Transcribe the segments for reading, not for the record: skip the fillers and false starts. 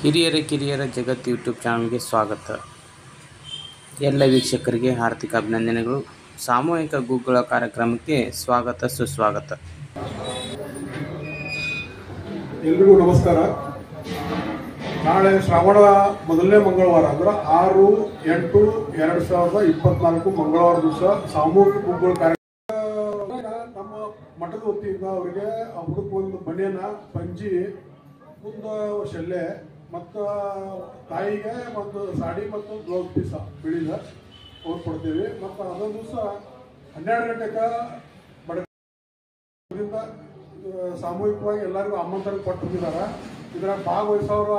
ಹಿರಿಯರ ಕಿರಿಯರ ಜಗತ್ತು ಯೂಟ್ಯೂಬ್ ಚಾನಲ್ಗೆ ಸ್ವಾಗತ. ಎಲ್ಲ ವೀಕ್ಷಕರಿಗೆ ಹಾರ್ದಿಕ ಅಭಿನಂದನೆಗಳು. ಸಾಮೂಹಿಕ ಗುಗ್ಗಳ ಕಾರ್ಯಕ್ರಮಕ್ಕೆ ಸ್ವಾಗತ ಸುಸ್ವಾಗತ. ಎಲ್ರಿಗೂ ನಮಸ್ಕಾರ. ನಾಳೆ ಶ್ರಾವಣದ ಮೊದಲನೇ ಮಂಗಳವಾರ ಅಂದ್ರೆ 6/8/2024 ಮಂಗಳವಾರ ದಿವಸ ಸಾಮೂಹಿಕ ಗುಗ್ಗಳ ಕಾರ್ಯಕ್ರಮ ನಮ್ಮ ಮಠದ ವತಿಯಿಂದ ಅವರಿಗೆ ಹುಡುಕ ಒಂದು ಬನಿಯನ ಪಂಜಿ ಮುಂದೆ ಶೆಲ್ಲೆ ಮತ್ತು ತಾಯಿಗೆ ಒಂದು ಸಾಡಿ ಮತ್ತು ಬ್ಲೌಸ್ ಪೀಸ ಬಿಳಿದ ಅವ್ರು ಕೊಡ್ತೀವಿ. ಮತ್ತು ಅದೊಂದು ದಿವಸ 12 ಗಂಟೆಗೆ ಬಡದಿಂದ ಸಾಮೂಹಿಕವಾಗಿ ಎಲ್ಲರಿಗೂ ಆಮಂತ್ರಣ ಕೊಟ್ಟಿದ್ದಾರೆ. ಇದ್ರಾಗ ಭಾಗವಹಿಸೋರು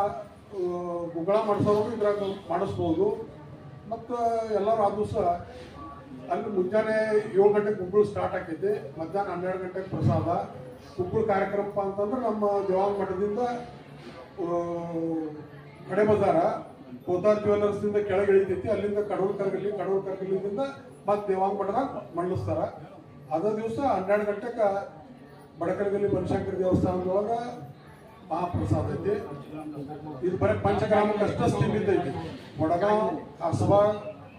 ಗುಗ್ಗಳ ಮಾಡಿಸೋರು ಇದ್ರಾಗ ಮಾಡಿಸ್ಬೋದು. ಮತ್ತು ಎಲ್ಲರೂ ಆ ದಿವಸ ಅಲ್ಲಿ ಮುಂಜಾನೆ 7 ಗಂಟೆಗೆ ಗುಗ್ಗಳು ಸ್ಟಾರ್ಟ್ ಆಕೈತಿ, ಮಧ್ಯಾಹ್ನ 12 ಗಂಟೆಗೆ ಪ್ರಸಾದ. ಗುಗ್ಗಳ ಕಾರ್ಯಕ್ರಮ ಅಂತಂದ್ರೆ ನಮ್ಮ ದೇವಾಂಗ ಮಠದಿಂದ ಕಡೆ ಬಜಾರ ಕೋತಾರ್ ಜ್ಯುವೆಲ್ಲರ್ಸ್ನಿಂದ ಕೆಳಗೆ ಇಳಿತೈತಿ, ಅಲ್ಲಿಂದ ಕಡೂರು ಕರ್ಗಲಿಂದ ಮತ್ತೆ ದೇವಾಂಗ ಮಠದಾಗ ಮಂಡಿಸ್ತಾರ. ಅದೇ ದಿವಸ 12 ಗಂಟೆಗೆ ಬಡಕರಗಲ್ಲಿ ಬನಶಂಕರ ದೇವಸ್ಥಾನದೊಳಗೆ ಮಹಾಪ್ರಸಾದ ಐತಿ. ಇದು ಬರೀ ಪಂಚಗ್ರಾಮಕ್ಕೆ ಅಷ್ಟೇ ಸೀಮಿತ ಐತಿ. ವಡಗಾಂವ್, ಕಸಬಾ,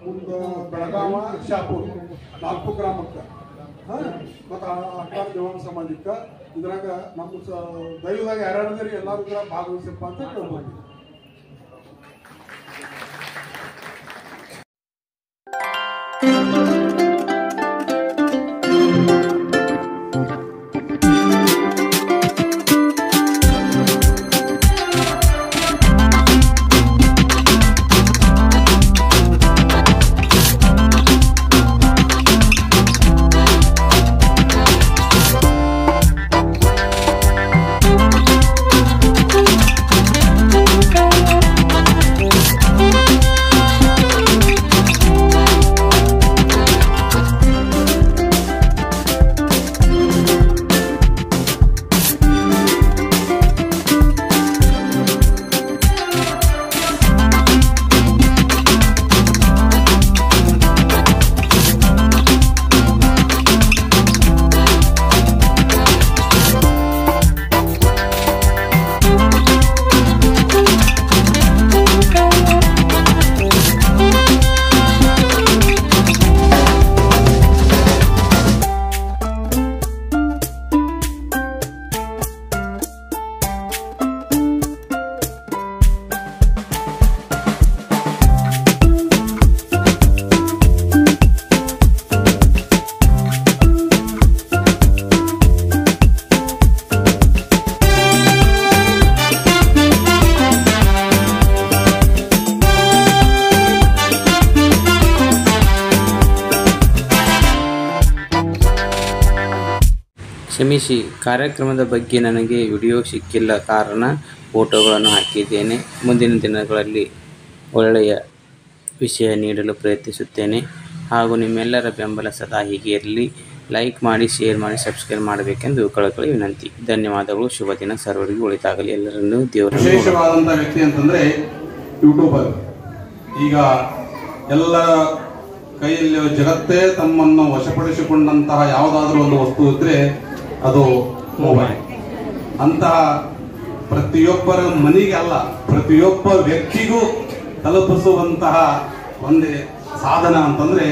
ಮುಂದೆ ಬೆಳಗಾವ, ಶಾಪುರ್ 4 ಗ್ರಾಮಕ್ಕೆ ಮತ್ತು ಅಕ್ಕಾರ ದೇವಾಂಗ ಸಮಾಜಕ್ಕೆ. ಇದ್ರಾಗ ನಮ್ಮ ದೈವದಾಗ ಯಾರ್ಯಾರಿದ್ರಿ ಎಲ್ಲರೂ ಇದ್ರಾಗ ಭಾಗವಹಿಸಪ್ಪ ಅಂತ ಕೇಳ್ಬೋದು. ಕ್ಷಮಿಸಿ, ಕಾರ್ಯಕ್ರಮದ ಬಗ್ಗೆ ನನಗೆ ವಿಡಿಯೋ ಸಿಕ್ಕಿಲ್ಲ, ಕಾರಣ ಫೋಟೋಗಳನ್ನು ಹಾಕಿದ್ದೇನೆ. ಮುಂದಿನ ದಿನಗಳಲ್ಲಿ ಒಳ್ಳೆಯ ವಿಷಯ ನೀಡಲು ಪ್ರಯತ್ನಿಸುತ್ತೇನೆ. ಹಾಗೂ ನಿಮ್ಮೆಲ್ಲರ ಬೆಂಬಲ ಸದಾ ಹೀಗೆ ಇರಲಿ. ಲೈಕ್ ಮಾಡಿ, ಶೇರ್ ಮಾಡಿ, ಸಬ್ಸ್ಕ್ರೈಬ್ ಮಾಡಬೇಕೆಂದು ಕಳಕಳಿ ವಿನಂತಿ. ಧನ್ಯವಾದಗಳು. ಶುಭ ದಿನ. ಸರ್ವರಿಗೂ ಒಳಿತಾಗಲಿ. ಎಲ್ಲರನ್ನೂ ದೇವರ ವಿಶೇಷವಾದಂಥ ವ್ಯಕ್ತಿ ಅಂತಂದರೆ ಯೂಟ್ಯೂಬರ್. ಈಗ ಎಲ್ಲ ಕೈಯಲ್ಲಿ ಜಗತ್ತೇ ತಮ್ಮನ್ನು ವಶಪಡಿಸಿಕೊಂಡಂತಹ ಯಾವುದಾದ್ರೂ ಒಂದು ವಸ್ತು ಇದ್ರೆ ಅದು ಮೊಬೈಲ್. ಅಂತಹ ಪ್ರತಿಯೊಬ್ಬರ ಮನೆಗೆ ಅಲ್ಲ, ಪ್ರತಿಯೊಬ್ಬ ವ್ಯಕ್ತಿಗೂ ತಲುಪಿಸುವಂತಹ ಒಂದೇ ಸಾಧನ ಅಂತಂದ್ರೆ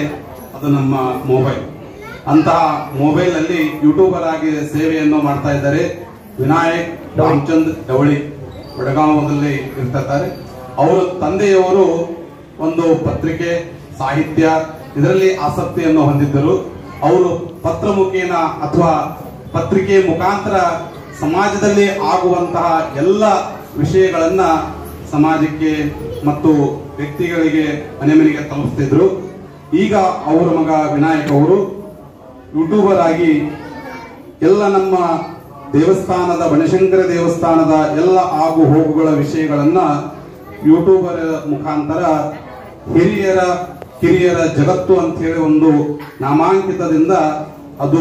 ಅದು ನಮ್ಮ ಮೊಬೈಲ್. ಅಂತಹ ಮೊಬೈಲ್ ಅಲ್ಲಿ ಯೂಟ್ಯೂಬರ್ ಆಗಿ ಸೇವೆಯನ್ನು ಮಾಡ್ತಾ ಇದ್ದಾರೆ ವಿನಾಯಕ್ ರಾಮಚಂದ್ರ ಡವಳಿ, ಬೆಳಗಾವದಲ್ಲಿ ಇರ್ತಾರೆ. ಅವರ ತಂದೆಯವರು ಒಂದು ಪತ್ರಿಕೆ, ಸಾಹಿತ್ಯ ಇದರಲ್ಲಿ ಆಸಕ್ತಿಯನ್ನು ಹೊಂದಿದ್ದರು. ಅವರು ಪತ್ರ ಮುಖೇನ ಅಥವಾ ಪತ್ರಿಕೆ ಮುಖಾಂತರ ಸಮಾಜದಲ್ಲಿ ಆಗುವಂತಹ ಎಲ್ಲ ವಿಷಯಗಳನ್ನ ಸಮಾಜಕ್ಕೆ ಮತ್ತು ವ್ಯಕ್ತಿಗಳಿಗೆ ಮನೆ ಮನೆಗೆ ತಲುಪಿಸ್ತಿದ್ರು. ಈಗ ಅವರ ಮಗ ವಿನಾಯಕ್ ಅವರು ಯೂಟ್ಯೂಬರ್ ಆಗಿ ಎಲ್ಲ ನಮ್ಮ ದೇವಸ್ಥಾನದ, ಬನಶಂಕರ ದೇವಸ್ಥಾನದ ಎಲ್ಲ ಆಗು ಹೋಗುಗಳ ವಿಷಯಗಳನ್ನ ಯೂಟ್ಯೂಬರ್ ಮುಖಾಂತರ ಹಿರಿಯರ ಕಿರಿಯರ ಜಗತ್ತು ಅಂತ ಹೇಳಿ ಒಂದು ನಾಮಾಂಕಿತದಿಂದ ಅದು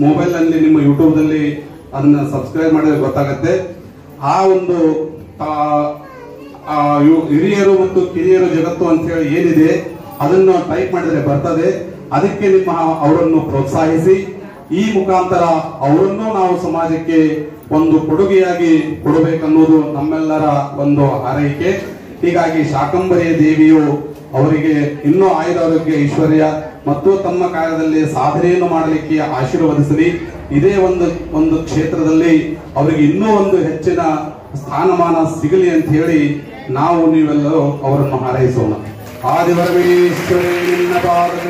ಮೊಬೈಲ್ ಅಲ್ಲಿ ನಿಮ್ಮ ಯೂಟ್ಯೂಬ್ದಲ್ಲಿ ಅದನ್ನ ಸಬ್ಸ್ಕ್ರೈಬ್ ಮಾಡಿದ್ರೆ ಗೊತ್ತಾಗತ್ತೆ. ಆ ಒಂದು ಹಿರಿಯರು ಮತ್ತು ಕಿರಿಯರ ಜಗತ್ತು ಅಂತ ಹೇಳಿ ಏನಿದೆ ಅದನ್ನು ಟೈಪ್ ಮಾಡಿದ್ರೆ ಬರ್ತದೆ. ಅದಕ್ಕೆ ನಿಮ್ಮ ಅವರನ್ನು ಪ್ರೋತ್ಸಾಹಿಸಿ ಈ ಮುಖಾಂತರ ಅವರನ್ನು ನಾವು ಸಮಾಜಕ್ಕೆ ಒಂದು ಕೊಡುಗೆಯಾಗಿ ಕೊಡಬೇಕನ್ನೋದು ನಮ್ಮೆಲ್ಲರ ಒಂದು ಹಾರೈಕೆ. ಹೀಗಾಗಿ ಶಾಕಂಬರಿ ದೇವಿಯು ಅವರಿಗೆ ಇನ್ನೂ ಆಯುರಾರೋಗ್ಯ ಐಶ್ವರ್ಯ ಮತ್ತು ತಮ್ಮ ಕಾರ್ಯದಲ್ಲಿ ಸಾಧನೆಯನ್ನು ಮಾಡಲಿಕ್ಕೆ ಆಶೀರ್ವದಿಸಲಿ. ಇದೇ ಒಂದು ಕ್ಷೇತ್ರದಲ್ಲಿ ಅವರಿಗೆ ಇನ್ನೂ ಒಂದು ಹೆಚ್ಚಿನ ಸ್ಥಾನಮಾನ ಸಿಗಲಿ ಅಂತ ಹೇಳಿ ನಾವು ನೀವೆಲ್ಲರೂ ಅವರನ್ನು ಹಾರೈಸೋಣ. ಆದಿಪರಮೇಶ್ವರಿ ನಿನ್ನ ಪಾದಕ್ಕೆ